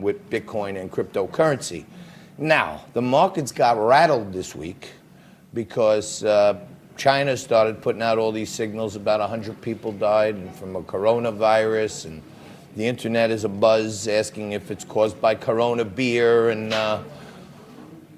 with Bitcoin and cryptocurrency. Now, the markets got rattled this week because China started putting out all these signals about 100 people died from a coronavirus, and the internet is abuzz asking if it's caused by Corona beer, and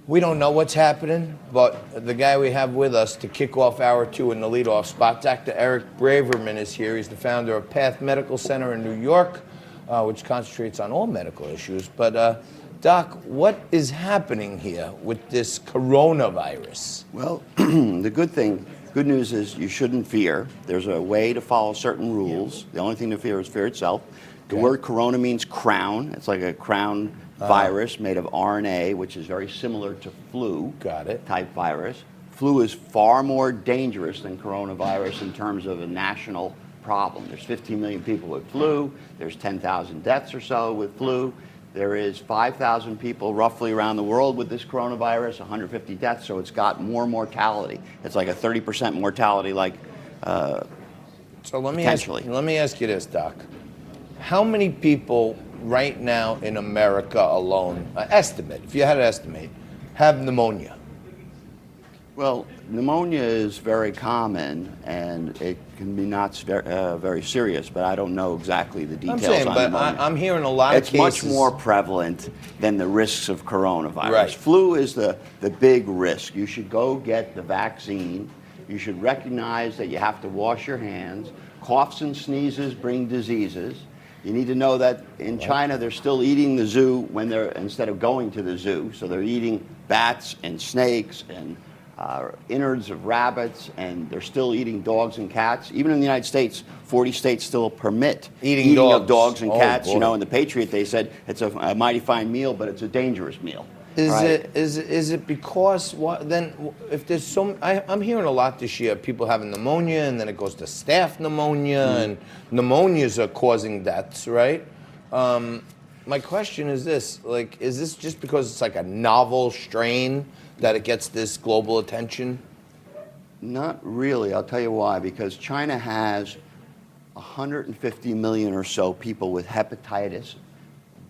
we don't know what's happening, but the guy we have with us to kick off hour two in the leadoff spot, Dr. Eric Braverman, is here. He's the founder of Path Medical Center in New York, which concentrates on all medical issues. But Doc, what is happening here with this coronavirus? Well, the good news is you shouldn't fear. There's a way to follow certain rules. The only thing to fear is fear itself. The word corona means crown. It's like a crown virus made of RNA, which is very similar to flu type virus. Flu is far more dangerous than coronavirus in terms of a national problem. There's 15 million people with flu. There's 10,000 deaths or so with flu. There is 5,000 people roughly around the world with this coronavirus, 150 deaths, so it's got more mortality. It's like a 30% mortality, like So let me ask you this, Doc. How many people right now in America alone, estimate, if you had to estimate, have pneumonia? Well, pneumonia is very common, and it can be not very serious, but I don't know exactly the details on pneumonia. I'm hearing a lot of cases. It's much more prevalent than the risks of coronavirus. Right. Flu is the big risk. You should go get the vaccine. You should recognize that you have to wash your hands. Coughs and sneezes bring diseases. You need to know that in China, they're still eating the zoo instead of going to the zoo. So they're eating bats and snakes and innards of rabbits, and they're still eating dogs and cats. Even in the United States, 40 states still permit eating of dogs and cats. Boy. You know, in the Patriot, they said it's a mighty fine meal, but it's a dangerous meal. Is it because then if there's I'm hearing a lot this year, people having pneumonia, and then it goes to staph pneumonia, and pneumonias are causing deaths, right? My question is this: is this just because it's like a novel strain that it gets this global attention? Not really. I'll tell you why. Because China has 150 million or so people with hepatitis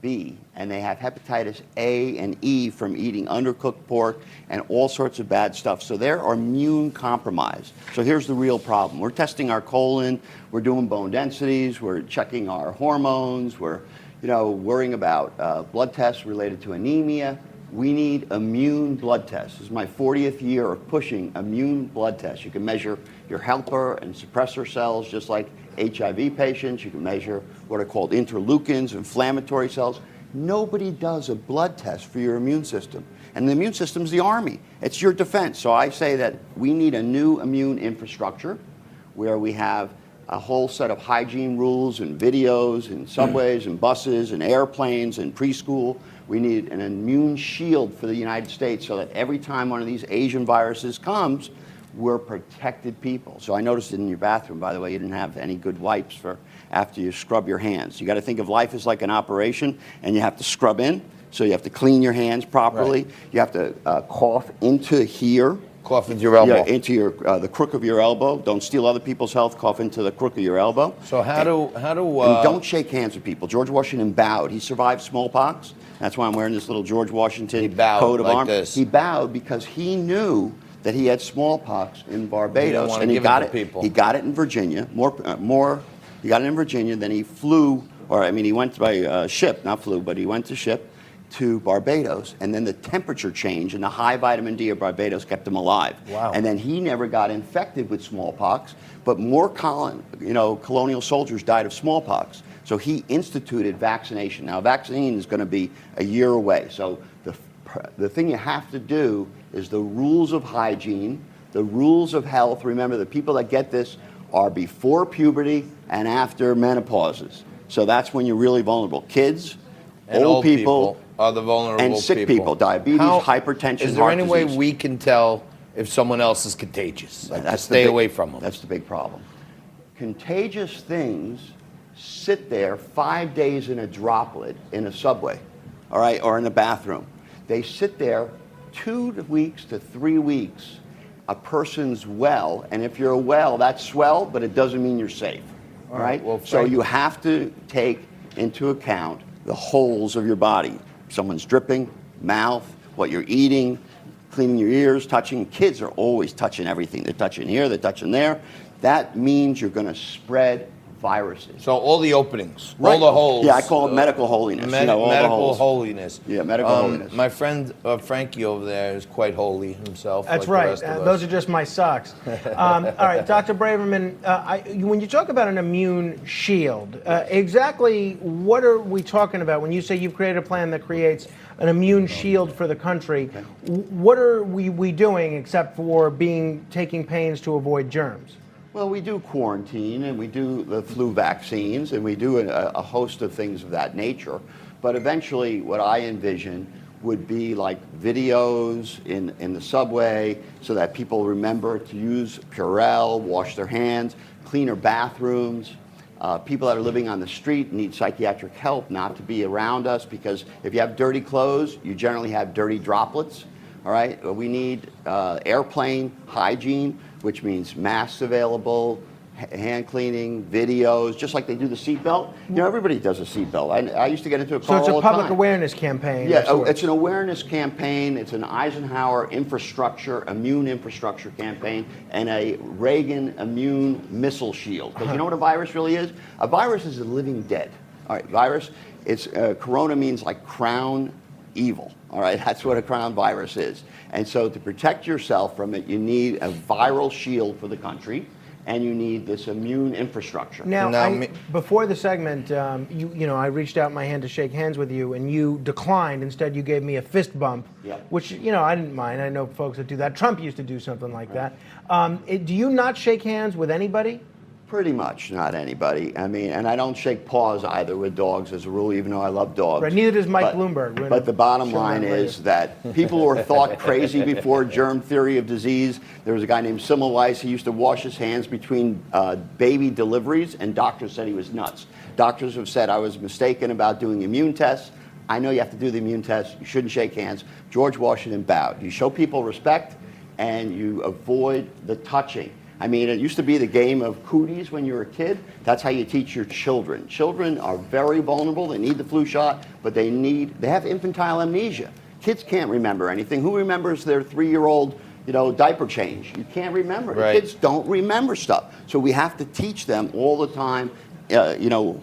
B, and they have hepatitis A and E from eating undercooked pork and all sorts of bad stuff. So they're immune compromised. So here's the real problem. We're testing our colon, we're doing bone densities, we're checking our hormones, we're worrying about blood tests related to anemia. We need immune blood tests. This is my 40th year of pushing immune blood tests. You can measure your helper and suppressor cells just like HIV patients. You can measure what are called interleukins, inflammatory cells. Nobody does a blood test for your immune system. And the immune system is the army. It's your defense. So I say that we need a new immune infrastructure where we have a whole set of hygiene rules and videos in subways and buses and airplanes and preschool. We need an immune shield for the United States so that every time one of these Asian viruses comes, we're protected people. So I noticed in your bathroom, by the way, you didn't have any good wipes for after you scrub your hands. You got to think of life as like an operation, and you have to scrub in. So you have to clean your hands properly. Right. You have to cough into here. Cough into your elbow. Yeah, into the crook of your elbow. Don't steal other people's health. Cough into the crook of your elbow. So and don't shake hands with people. George Washington bowed. He survived smallpox. That's why I'm wearing this little George Washington coat of arms. This. He bowed because he knew that he had smallpox in Barbados, and he got it. He got it in Virginia. He got it in Virginia. Then he flew, he went by ship, not flew, but he went to ship to Barbados, and then the temperature change and the high vitamin D of Barbados kept him alive. Wow. And then he never got infected with smallpox, but more colonial soldiers died of smallpox. So he instituted vaccination. Now, vaccine is going to be a year away. So the thing you have to do is the rules of hygiene, the rules of health. Remember, the people that get this are before puberty and after menopauses. So that's when you're really vulnerable. Kids, and old people are the vulnerable and sick people. Diabetes, hypertension, is there any way disease. we can tell if someone else is contagious? Stay away from them. That's the big problem. Contagious things sit there 5 days in a droplet in a subway, all right, or in a bathroom. They sit there 2 weeks to 3 weeks. A person's well, and if you're well, that's swell, but it doesn't mean you're safe. All right? Well, so you have to take into account the holes of your body. Someone's dripping, mouth, what you're eating, cleaning your ears, touching. Kids are always touching everything. They're touching here, they're touching there. That means you're going to spread viruses. So all the openings, Right. all the holes. Yeah, I call it medical holiness. All the medical holes. holiness. Yeah, medical holiness. My friend Frankie over there is quite holy himself. That's like the right. rest of us. Those are just my socks. All right, Dr. Braverman, when you talk about an immune shield, exactly what are we talking about when you say you've created a plan that creates an immune shield for the country? What are we doing except for taking pains to avoid germs? Well, we do quarantine, and we do the flu vaccines, and we do a host of things of that nature. But eventually, what I envision would be like videos in the subway so that people remember to use Purell, wash their hands, cleaner bathrooms. People that are living on the street need psychiatric help not to be around us, because if you have dirty clothes, you generally have dirty droplets. All right, we need airplane hygiene, which means masks available, hand cleaning, videos, just like they do the seatbelt. You know, everybody does a seatbelt. I used to get into a car all the time. So it's a public awareness campaign. Yeah, it's an awareness campaign. It's an Eisenhower immune infrastructure campaign, and a Reagan immune missile shield. Because you know what a virus really is? A virus is a living dead. All right, virus, corona means like crown evil. All right, that's what a crown virus is. And so to protect yourself from it, you need a viral shield for the country, and you need this immune infrastructure. Now, before the segment, I reached out my hand to shake hands with you, and you declined. Instead, you gave me a fist bump, which, I didn't mind. I know folks that do that. Trump used to do something like that. Do you not shake hands with anybody? Pretty much not anybody. I mean, and I don't shake paws either with dogs as a rule, even though I love dogs. Right, neither does Mike Bloomberg. But the bottom line is that people were thought crazy before germ theory of disease. There was a guy named Semmelweis. He used to wash his hands between baby deliveries, and doctors said he was nuts. Doctors have said I was mistaken about doing immune tests. I know you have to do the immune test. You shouldn't shake hands. George Washington bowed. You show people respect, and you avoid the touching. I mean, it used to be the game of cooties when you were a kid. That's how you teach your children. Children are very vulnerable. They need the flu shot, but they have infantile amnesia. Kids can't remember anything. Who remembers their 3-year-old, diaper change? You can't remember. Right. Kids don't remember stuff. So we have to teach them all the time,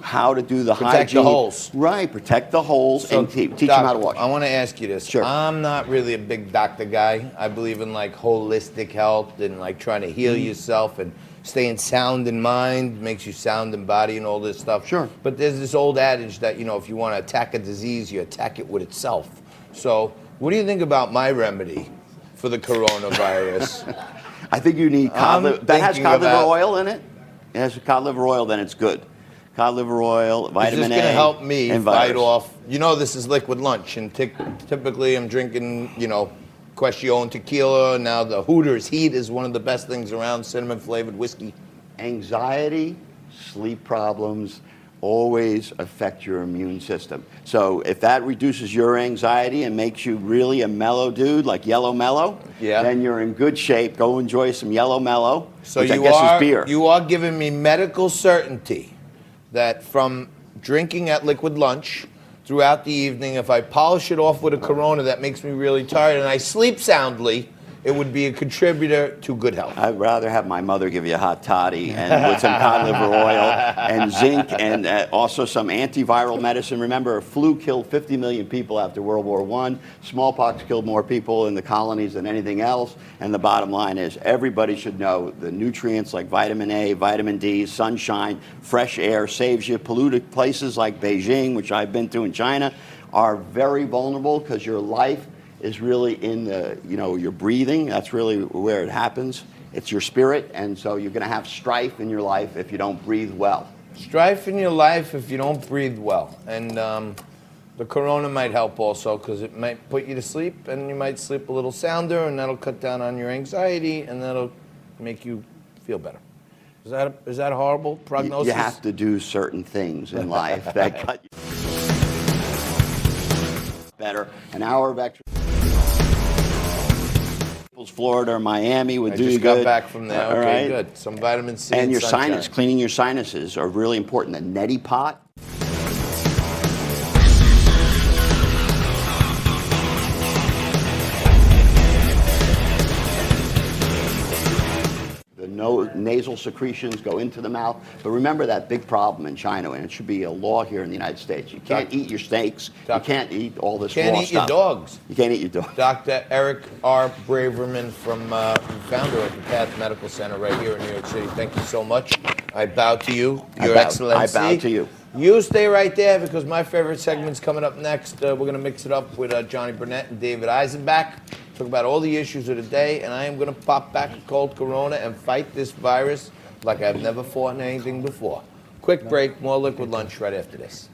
how to do the hygiene. Protect the holes. Right, protect the holes, and teach them how to wash. I want to ask you this. Sure. I'm not really a big doctor guy. I believe in like holistic health and like trying to heal yourself and staying sound in mind, makes you sound in body and all this stuff. Sure. But there's this old adage that, if you want to attack a disease, you attack it with itself. So what do you think about my remedy for the coronavirus? I think you need cod liver. That has cod liver oil in it. It has cod liver oil, then it's good. Cod liver oil, vitamin A. Is this going to help me and fight virus. off? This is liquid lunch, and typically I'm drinking, Question tequila. Now the Hooters Heat is one of the best things around, cinnamon flavored whiskey. Anxiety, sleep problems always affect your immune system. So if that reduces your anxiety and makes you really a mellow dude, like Yellow Mellow, then you're in good shape. Go enjoy some Yellow Mellow, which I guess is beer. You are giving me medical certainty that from drinking at liquid lunch throughout the evening, if I polish it off with a Corona that makes me really tired and I sleep soundly, it would be a contributor to good health. I'd rather have my mother give you a hot toddy and with some cod liver oil and zinc and also some antiviral medicine. Remember, flu killed 50 million people after World War I. Smallpox killed more people in the colonies than anything else. And the bottom line is everybody should know the nutrients like vitamin A, vitamin D, sunshine, fresh air saves you. Polluted places like Beijing, which I've been to in China, are very vulnerable because your life is really in your breathing. That's really where it happens. It's your spirit, and so you're going to have strife in your life if you don't breathe well. Strife in your life if you don't breathe well. And the Corona might help also because it might put you to sleep, and you might sleep a little sounder, and that'll cut down on your anxiety, and that'll make you feel better. Is that a horrible prognosis? You have to do certain things in life that cut you better. An hour of extra. Florida or Miami would do you good. I just got back from there. Okay, good. Some vitamin C and your sunshine. cleaning your sinuses are really important. The neti pot. nasal secretions go into the mouth. But remember that big problem in China, and it should be a law here in the United States. You can't eat your snakes. You can't eat all this raw stuff. Can't eat your dogs. You can't eat your dogs. Dr. Eric R. Braverman, founder of the Path Medical Center right here in New York City. Thank you so much. I bow to you, Your Excellency. I bow to you. You stay right there because my favorite segment's coming up next. We're going to mix it up with Johnny Burnett and David Eisenbach. Talk about all the issues of the day, and I am going to pop back a cold corona and fight this virus like I've never fought anything before. Quick break, more Liquid Lunch right after this.